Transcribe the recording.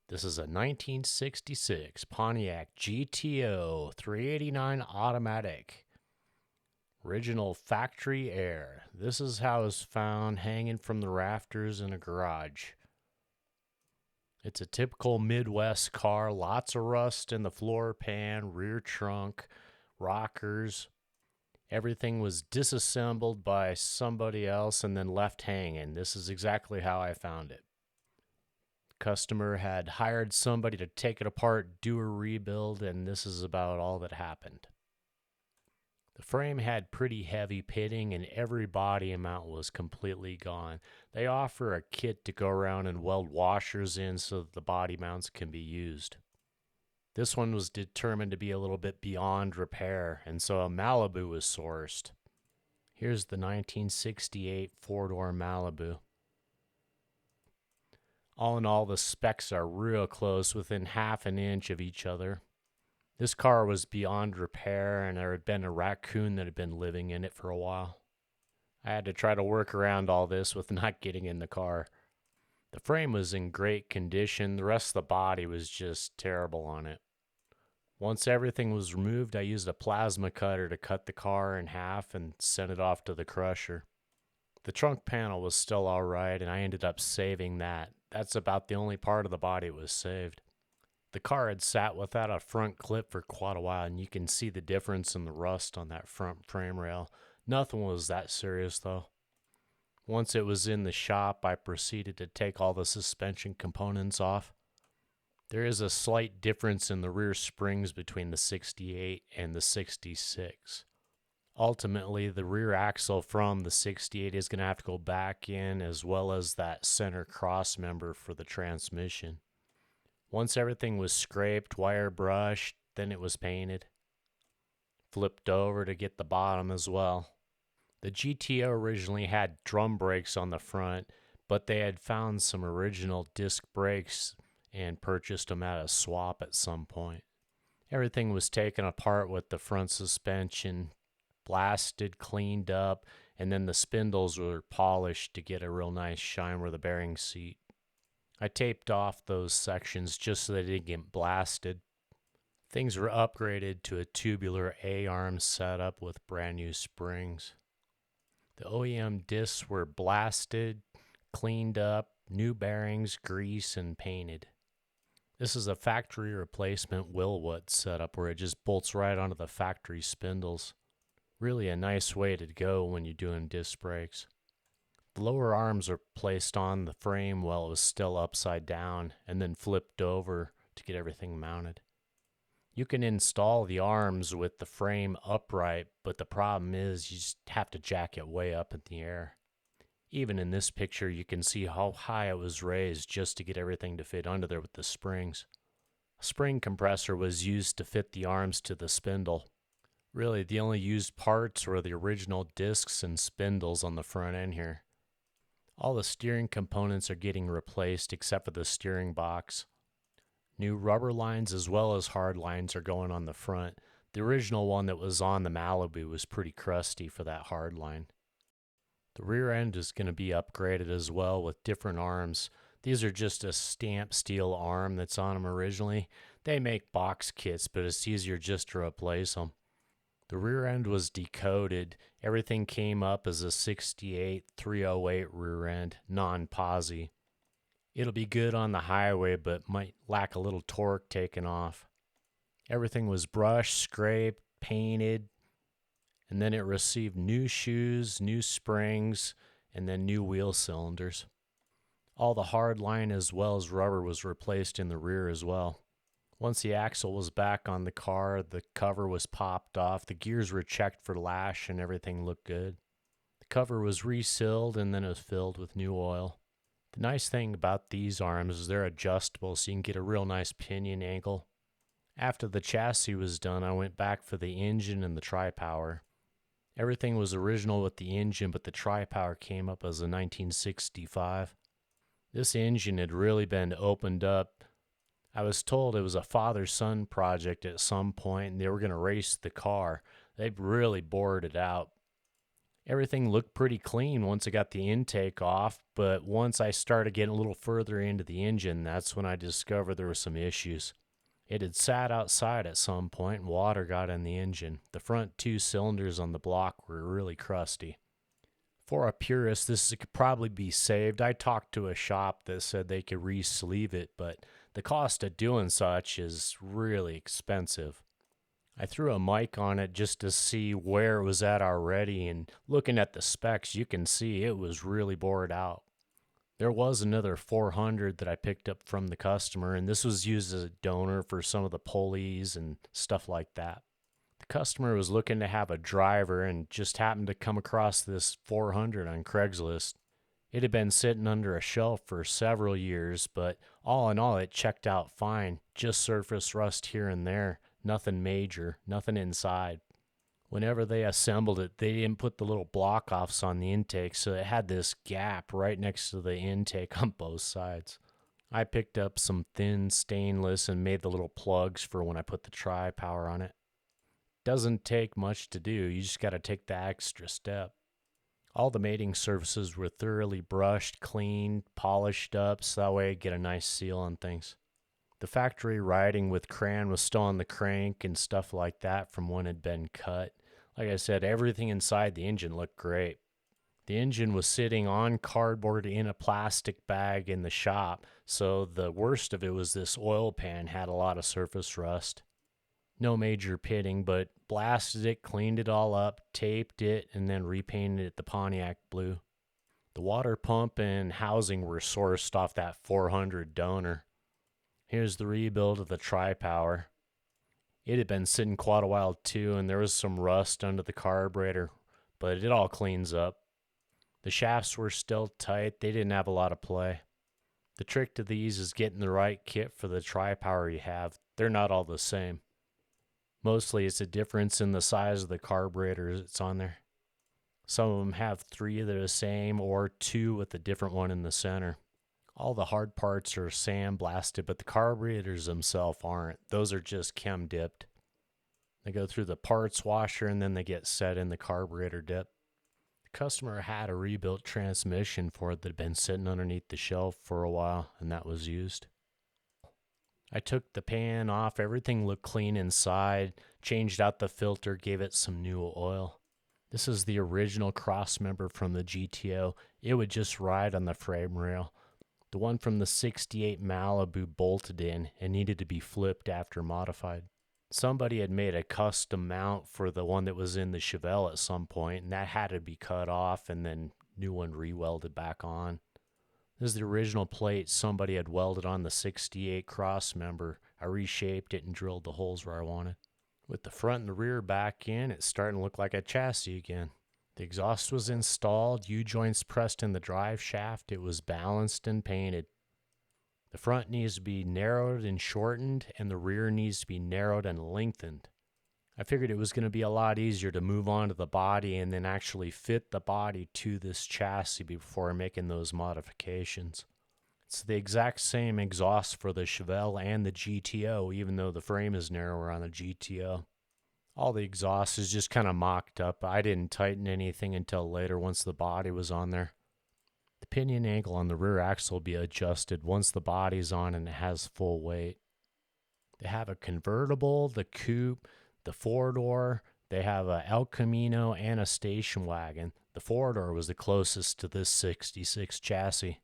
This is a 1966 Pontiac GTO 389 automatic. Original factory air. This is how it was found hanging from the rafters in a garage. It's a typical Midwest car, lots of rust in the floor pan, rear trunk, rockers. Everything was disassembled by somebody else and then left hanging. This is exactly how I found it. Customer had hired somebody to take it apart, do a rebuild, and this is about all that happened. The frame had pretty heavy pitting and every body mount was completely gone. They offer a kit to go around and weld washers in so that the body mounts can be used. This one was determined to be a little bit beyond repair, and so a Malibu was sourced. Here's the 1968 four-door Malibu. All in all, the specs are real close, within half an inch of each other. This car was beyond repair, and there had been a raccoon that had been living in it for a while. I had to try to work around all this with not getting in the car. The frame was in great condition. The rest of the body was just terrible on it. Once everything was removed, I used a plasma cutter to cut the car in half and sent it off to the crusher. The trunk panel was still all right, and I ended up saving that. That's about the only part of the body that was saved. The car had sat without a front clip for quite a while, and you can see the difference in the rust on that front frame rail. Nothing was that serious, though. Once it was in the shop, I proceeded to take all the suspension components off. There is a slight difference in the rear springs between the 68 and the 66. Ultimately, the rear axle from the 68 is going to have to go back in, as well as that center cross member for the transmission. Once everything was scraped, wire brushed, then it was painted. Flipped over to get the bottom as well. The GTO originally had drum brakes on the front, but they had found some original disc brakes and purchased them at a swap at some point. Everything was taken apart with the front suspension, blasted, cleaned up, and then the spindles were polished to get a real nice shine where the bearings seat. I taped off those sections just so they didn't get blasted. Things were upgraded to a tubular A-arm setup with brand new springs. The OEM discs were blasted, cleaned up, new bearings, grease, and painted. This is a factory replacement Wilwood setup where it just bolts right onto the factory spindles. Really a nice way to go when you're doing disc brakes. The lower arms are placed on the frame while it was still upside down and then flipped over to get everything mounted. You can install the arms with the frame upright, but the problem is you just have to jack it way up in the air. Even in this picture, you can see how high it was raised just to get everything to fit under there with the springs. A spring compressor was used to fit the arms to the spindle. Really, the only used parts were the original discs and spindles on the front end here. All the steering components are getting replaced except for the steering box. New rubber lines as well as hard lines are going on the front. The original one that was on the Malibu was pretty crusty for that hard line. The rear end is going to be upgraded as well with different arms. These are just a stamped steel arm that's on them originally. They make box kits, but it's easier just to replace them. The rear end was decoded. Everything came up as a 68 308 rear end, non-posi. It'll be good on the highway, but might lack a little torque taken off. Everything was brushed, scraped, painted, and then it received new shoes, new springs, and then new wheel cylinders. All the hard line as well as rubber was replaced in the rear as well. Once the axle was back on the car, the cover was popped off, the gears were checked for lash, and everything looked good. The cover was resealed and then it was filled with new oil. The nice thing about these arms is they're adjustable so you can get a real nice pinion angle. After the chassis was done, I went back for the engine and the tri-power. Everything was original with the engine, but the tri-power came up as a 1965. This engine had really been opened up. I was told it was a father-son project at some point, and they were going to race the car. They really bored it out. Everything looked pretty clean once I got the intake off, but once I started getting a little further into the engine, that's when I discovered there were some issues. It had sat outside at some point and water got in the engine. The front two cylinders on the block were really crusty. For a purist, this could probably be saved. I talked to a shop that said they could re-sleeve it, but the cost of doing such is really expensive. I threw a mic on it just to see where it was at already, and looking at the specs, you can see it was really bored out. There was another 400 that I picked up from the customer, and this was used as a donor for some of the pulleys and stuff like that. The customer was looking to have a driver and just happened to come across this 400 on Craigslist. It had been sitting under a shelf for several years, but all in all, it checked out fine. Just surface rust here and there. Nothing major, nothing inside. Whenever they assembled it, they didn't put the little block offs on the intake, so it had this gap right next to the intake on both sides. I picked up some thin stainless and made the little plugs for when I put the tri-power on it. Doesn't take much to do, you just got to take the extra step. All the mating surfaces were thoroughly brushed, cleaned, polished up, so that way I get a nice seal on things. The factory writing with crayon was still on the crank and stuff like that from when it had been cut. Like I said, everything inside the engine looked great. The engine was sitting on cardboard in a plastic bag in the shop, so the worst of it was this oil pan had a lot of surface rust. No major pitting, but blasted it, cleaned it all up, taped it, and then repainted it the Pontiac blue. The water pump and housing were sourced off that 400 donor. Here's the rebuild of the tri-power. It had been sitting quite a while too, and there was some rust under the carburetor, but it all cleans up. The shafts were still tight, they didn't have a lot of play. The trick to these is getting the right kit for the tri-power you have. They're not all the same. Mostly it's a difference in the size of the carburetors that's on there. Some of them have 3 that are the same, or 2 with a different one in the center. All the hard parts are sandblasted, but the carburetors themselves aren't. Those are just chem dipped. They go through the parts washer and then they get set in the carburetor dip. The customer had a rebuilt transmission for it that had been sitting underneath the shelf for a while, and that was used. I took the pan off, everything looked clean inside, changed out the filter, gave it some new oil. This is the original cross member from the GTO. It would just ride on the frame rail. The one from the '68 Malibu bolted in and needed to be flipped after modified. Somebody had made a custom mount for the one that was in the Chevelle at some point, and that had to be cut off and then new one re-welded back on. This is the original plate somebody had welded on the '68 cross member. I reshaped it and drilled the holes where I wanted. With the front and the rear back in, it's starting to look like a chassis again. The exhaust was installed, U-joints pressed in the drive shaft, it was balanced and painted. The front needs to be narrowed and shortened, and the rear needs to be narrowed and lengthened. I figured it was going to be a lot easier to move on to the body and then actually fit the body to this chassis before making those modifications. It's the exact same exhaust for the Chevelle and the GTO, even though the frame is narrower on the GTO. All the exhaust is just kind of mocked up. I didn't tighten anything until later once the body was on there. The pinion angle on the rear axle will be adjusted once the body's on and it has full weight. They have a convertible, the coupe, the four-door. They have a El Camino and a station wagon. The four-door was the closest to this '66 chassis.